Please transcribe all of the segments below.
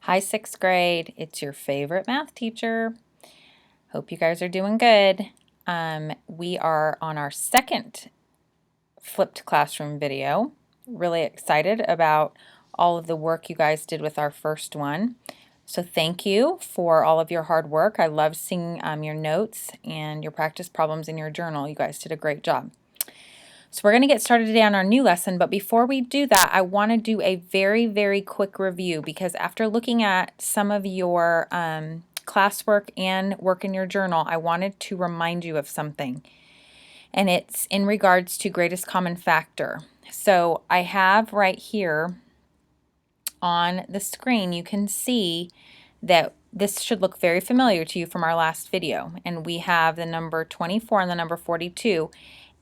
Hi, sixth grade. It's your favorite math teacher. Hope you guys are doing good. We are on our second flipped classroom video. Really excited about all of the work you guys did with our first one. So thank you for all of your hard work. I love seeing your notes and your practice problems in your journal. You guys did a great job. So we're going to get started today on our new lesson, but before we do that, I want to do a very quick review because after looking at some of your classwork and work in your journal, I wanted to remind you of something, and it's in regards to greatest common factor. So I have right here on the screen, you can see that this should look very familiar to you from our last video, and we have the number 24 and the number 42.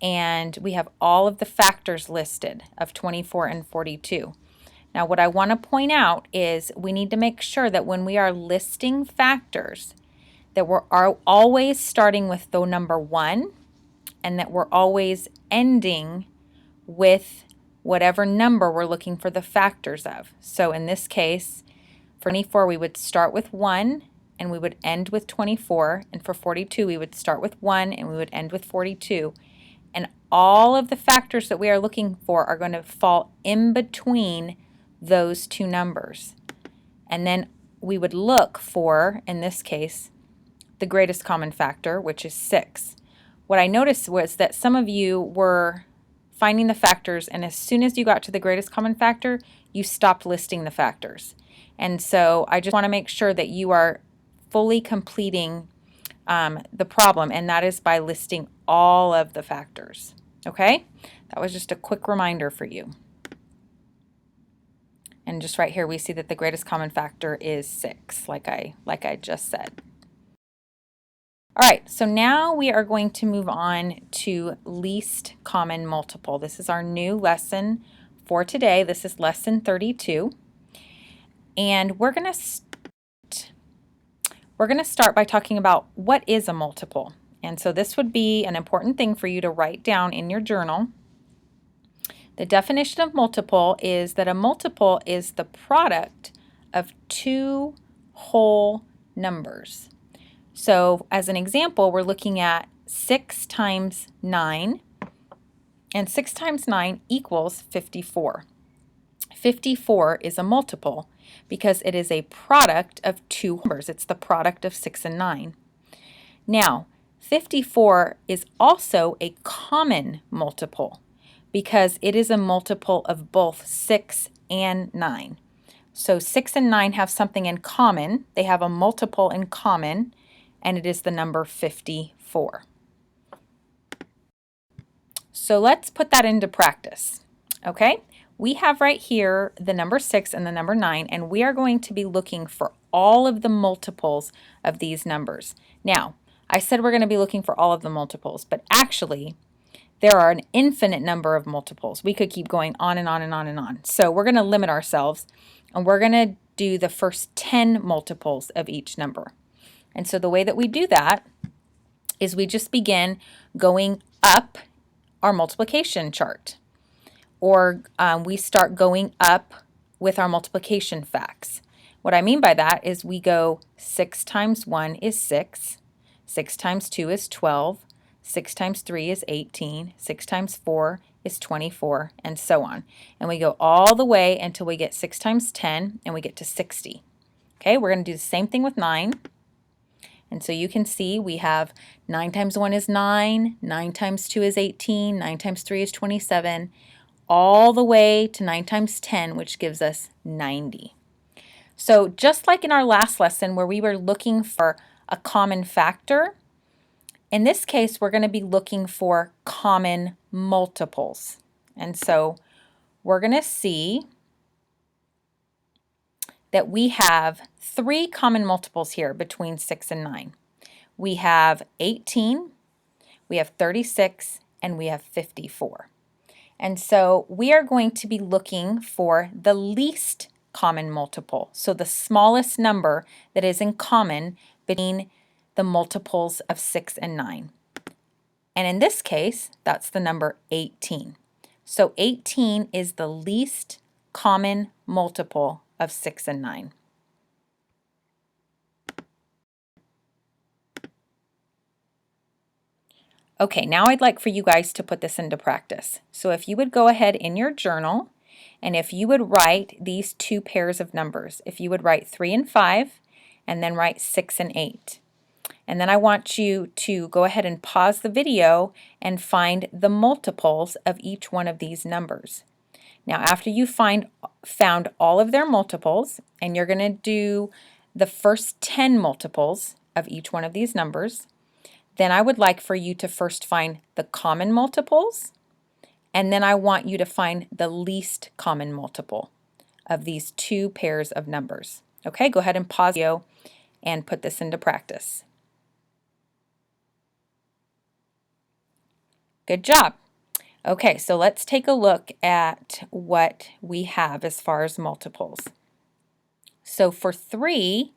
And we have all of the factors listed of 24 and 42. Now what I want to point out is we need to make sure that when we are listing factors that we're always starting with the number 1 and that we're always ending with whatever number we're looking for the factors of. So in this case, for 24 we would start with 1 and we would end with 24, and for 42 we would start with 1 and we would end with 42. And all of the factors that we are looking for are going to fall in between those two numbers. And then we would look for, in this case, the greatest common factor, which is 6. What I noticed was that some of you were finding the factors, and as soon as you got to the greatest common factor, you stopped listing the factors. And so I just want to make sure that you are fully completing the problem, and that is by listing all of the factors. Okay? That was just a quick reminder for you. And just right here we see that the greatest common factor is 6, like I just said. All right, so now we are going to move on to least common multiple. This is our new lesson for today. This is lesson 32. And we're going to start by talking about what is a multiple. And so this would be an important thing for you to write down in your journal. The definition of multiple is that a multiple is the product of two whole numbers. So as an example, we're looking at 6 times 9, and 6 times 9 equals 54. 54 is a multiple because it is a product of two numbers. It's the product of 6 and 9. Now, 54 is also a common multiple because it is a multiple of both 6 and 9. So 6 and 9 have something in common. They have a multiple in common, and it is the number 54. So let's put that into practice, okay? We have right here the number 6 and the number 9, and we are going to be looking for all of the multiples of these numbers. Now, I said we're going to be looking for all of the multiples, but actually, there are an infinite number of multiples. We could keep going on and on and on and on. So we're going to limit ourselves, and we're going to do the first 10 multiples of each number. And so the way that we do that is we just begin going up our multiplication chart. Or we start going up with our multiplication facts. What I mean by that is we go 6 times 1 is 6, 6 times 2 is 12, 6 times 3 is 18, 6 times 4 is 24, and so on. And we go all the way until we get 6 times 10, and we get to 60. Okay, we're going to do the same thing with 9. And so you can see we have 9 times 1 is 9, 9 times 2 is 18, 9 times 3 is 27, all the way to 9 times 10, which gives us 90. So just like in our last lesson where we were looking for a common factor, in this case we're going to be looking for common multiples. And so we're going to see that we have 3 common multiples here between 6 and 9. We have 18, we have 36, and we have 54. And so we are going to be looking for the least common multiple, so the smallest number that is in common between the multiples of 6 and 9. And in this case, that's the number 18. So 18 is the least common multiple of 6 and 9. Okay, now I'd like for you guys to put this into practice. So if you would go ahead in your journal and if you would write these two pairs of numbers, if you would write 3 and 5 and then write 6 and 8. And then I want you to go ahead and pause the video and find the multiples of each one of these numbers. Now after you found all of their multiples, and you're going to do the first 10 multiples of each one of these numbers, then I would like for you to first find the common multiples, and then I want you to find the least common multiple of these two pairs of numbers. Okay, go ahead and pause the video and put this into practice. Good job. Okay, so let's take a look at what we have as far as multiples. So for 3,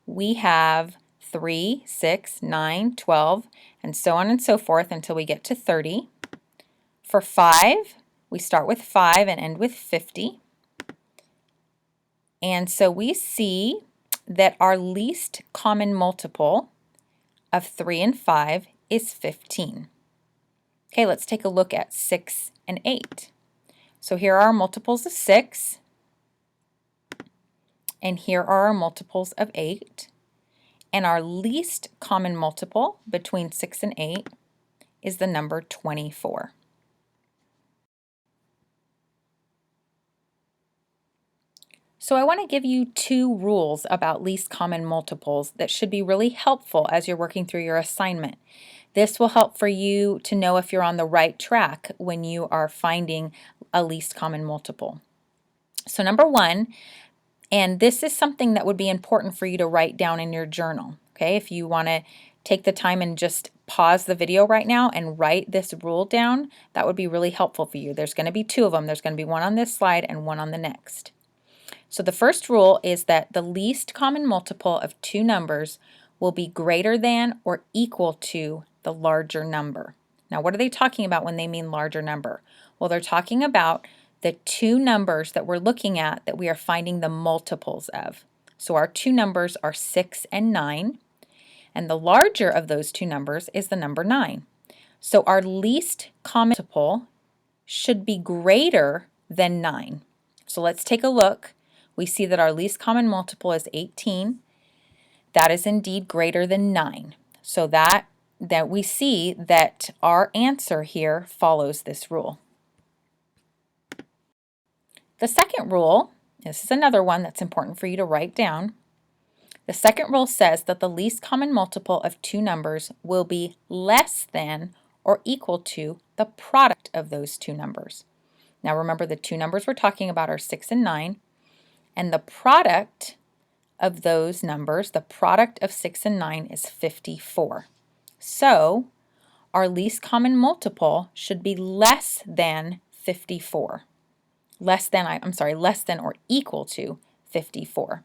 we have 3, 6, 9, 12, and so on and so forth until we get to 30. For 5, we start with 5 and end with 50. And so we see that our least common multiple of 3 and 5 is 15. Okay, let's take a look at 6 and 8. So here are our multiples of 6, and here are our multiples of 8. And our least common multiple between 6 and 8 is the number 24. So I want to give you 2 rules about least common multiples that should be really helpful as you're working through your assignment. This will help for you to know if you're on the right track when you are finding a least common multiple. So number 1, and this is something that would be important for you to write down in your journal. Okay, if you want to take the time and just pause the video right now and write this rule down, that would be really helpful for you. There's going to be 2 of them. There's going to be one on this slide and one on the next. So the first rule is that the least common multiple of 2 numbers will be greater than or equal to the larger number. Now, what are they talking about when they mean larger number? Well, they're talking about the 2 numbers that we're looking at that we are finding the multiples of. So our 2 numbers are 6 and 9, and the larger of those 2 numbers is the number 9. So our least common multiple should be greater than 9. So let's take a look. We see that our least common multiple is 18. That is indeed greater than 9. So that we see that our answer here follows this rule. The second rule, this is another one that's important for you to write down. The second rule says that the least common multiple of 2 numbers will be less than or equal to the product of those 2 numbers. Now remember, the 2 numbers we're talking about are 6 and 9, and the product of those numbers, the product of 6 and 9 is 54. So our least common multiple should be less than 54. Less than or equal to 54.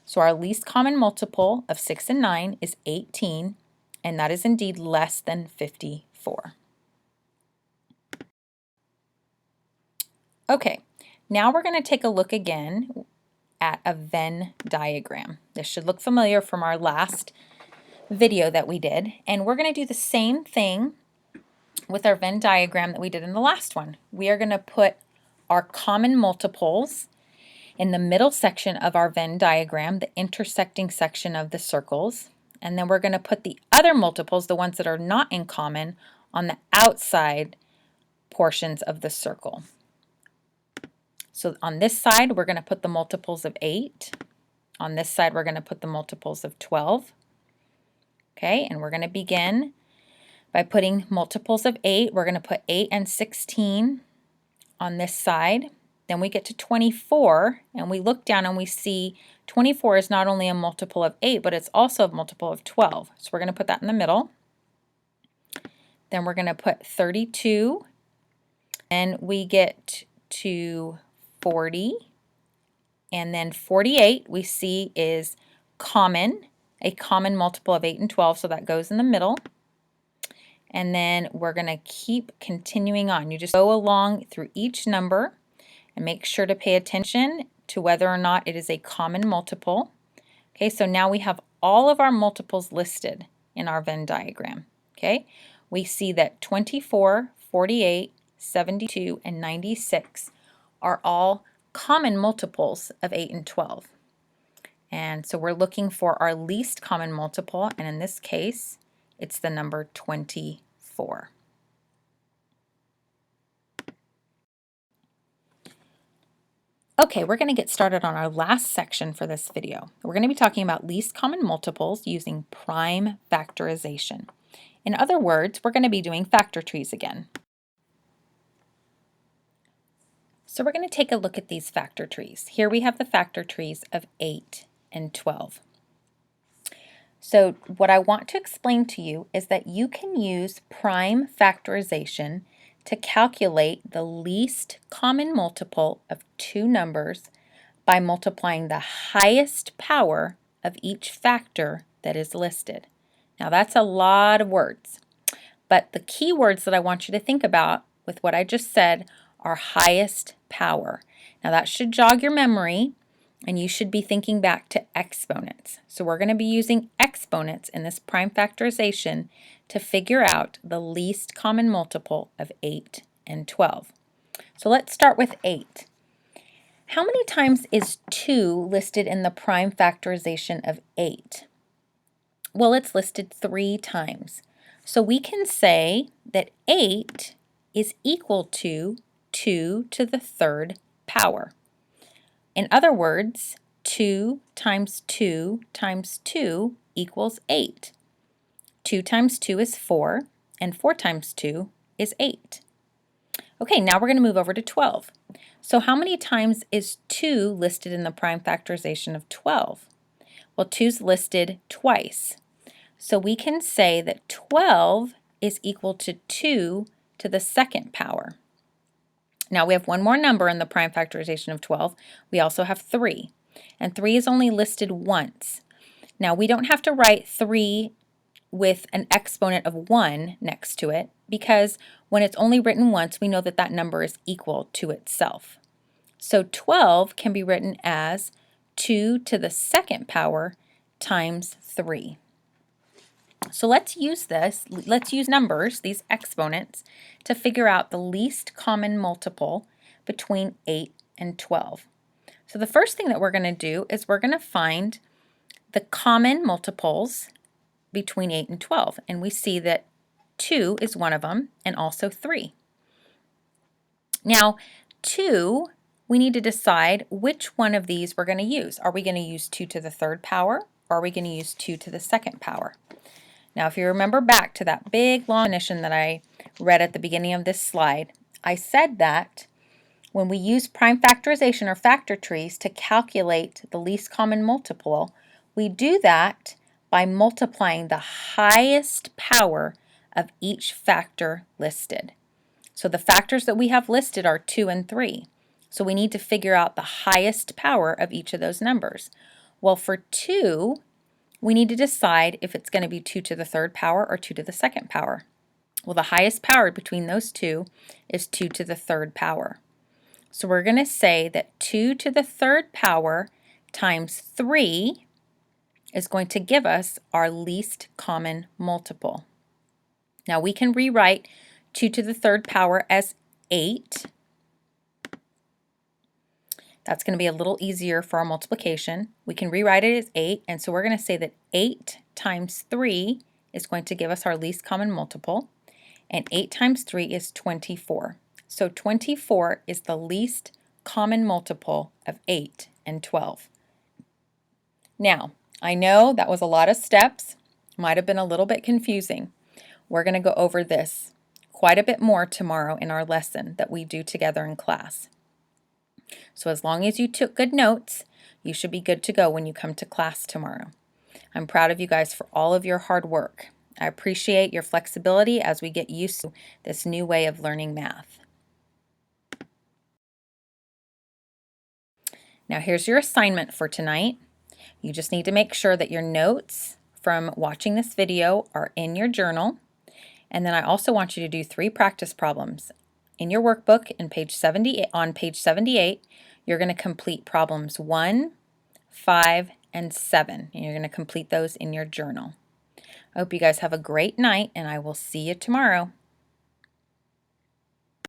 So our least common multiple of 6 and 9 is 18, and that is indeed less than 54. Okay, now we're going to take a look again at a Venn diagram. This should look familiar from our last video that we did, and we're going to do the same thing with our Venn diagram that we did in the last one. We are going to put our common multiples in the middle section of our Venn diagram, the intersecting section of the circles, and then we're going to put the other multiples, the ones that are not in common, on the outside portions of the circle. So on this side, we're going to put the multiples of 8. On this side, we're going to put the multiples of 12. Okay, and we're going to begin by putting multiples of 8. We're going to put 8 and 16 on this side. Then we get to 24, and we look down and we see 24 is not only a multiple of 8, but it's also a multiple of 12. So we're going to put that in the middle. Then we're going to put 32, and we get to 40, and then 48 we see is common, a common multiple of 8 and 12, so that goes in the middle. And then we're going to keep continuing on. You just go along through each number and make sure to pay attention to whether or not it is a common multiple. Okay, so now we have all of our multiples listed in our Venn diagram. Okay, we see that 24, 48, 72, and 96 are all common multiples of 8 and 12. And so we're looking for our least common multiple, and in this case, it's the number 24. Okay, we're going to get started on our last section for this video. We're going to be talking about least common multiples using prime factorization. In other words, we're going to be doing factor trees again. So we're going to take a look at these factor trees. Here we have the factor trees of 8 and 12. So what I want to explain to you is that you can use prime factorization to calculate the least common multiple of two numbers by multiplying the highest power of each factor that is listed. Now that's a lot of words, but the key words that I want you to think about with what I just said are highest power. Now that should jog your memory, and you should be thinking back to exponents. So we're going to be using exponents in this prime factorization to figure out the least common multiple of 8 and 12. So let's start with 8. How many times is 2 listed in the prime factorization of 8? Well, it's listed 3 times. So we can say that 8 is equal to 2 to the third power. In other words, 2 times 2 times 2 equals 8. 2 times 2 is 4, and 4 times 2 is 8. Okay, now we're going to move over to 12. So how many times is 2 listed in the prime factorization of 12? Well, 2 is listed twice. So we can say that 12 is equal to 2 to the second power. Now we have one more number in the prime factorization of 12. We also have 3, and 3 is only listed once. Now we don't have to write 3 with an exponent of 1 next to it, because when it's only written once, we know that that number is equal to itself. So 12 can be written as 2 to the second power times 3. So let's use numbers, these exponents, to figure out the least common multiple between 8 and 12. So the first thing that we're going to do is we're going to find the common multiples between 8 and 12. And we see that 2 is one of them, and also 3. Now, 2, we need to decide which one of these we're going to use. Are we going to use 2 to the third power, or are we going to use 2 to the second power? Now, if you remember back to that big long definition that I read at the beginning of this slide, I said that when we use prime factorization or factor trees to calculate the least common multiple, we do that by multiplying the highest power of each factor listed. So the factors that we have listed are 2 and 3. So we need to figure out the highest power of each of those numbers. Well, for 2, we need to decide if it's going to be 2 to the third power or 2 to the second power. Well, the highest power between those two is 2 to the third power. So we're going to say that 2 to the third power times 3 is going to give us our least common multiple. Now we can rewrite 2 to the third power as 8. That's going to be a little easier for our multiplication. We can rewrite it as 8, and so we're going to say that 8 times 3 is going to give us our least common multiple, and 8 times 3 is 24. So 24 is the least common multiple of 8 and 12. Now, I know that was a lot of steps, might have been a little bit confusing. We're going to go over this quite a bit more tomorrow in our lesson that we do together in class. So as long as you took good notes, you should be good to go when you come to class tomorrow. I'm proud of you guys for all of your hard work. I appreciate your flexibility as we get used to this new way of learning math. Now here's your assignment for tonight. You just need to make sure that your notes from watching this video are in your journal. And then I also want you to do 3 practice problems. In your workbook on page 78, you're going to complete problems 1, 5, and 7. And you're going to complete those in your journal. I hope you guys have a great night, and I will see you tomorrow.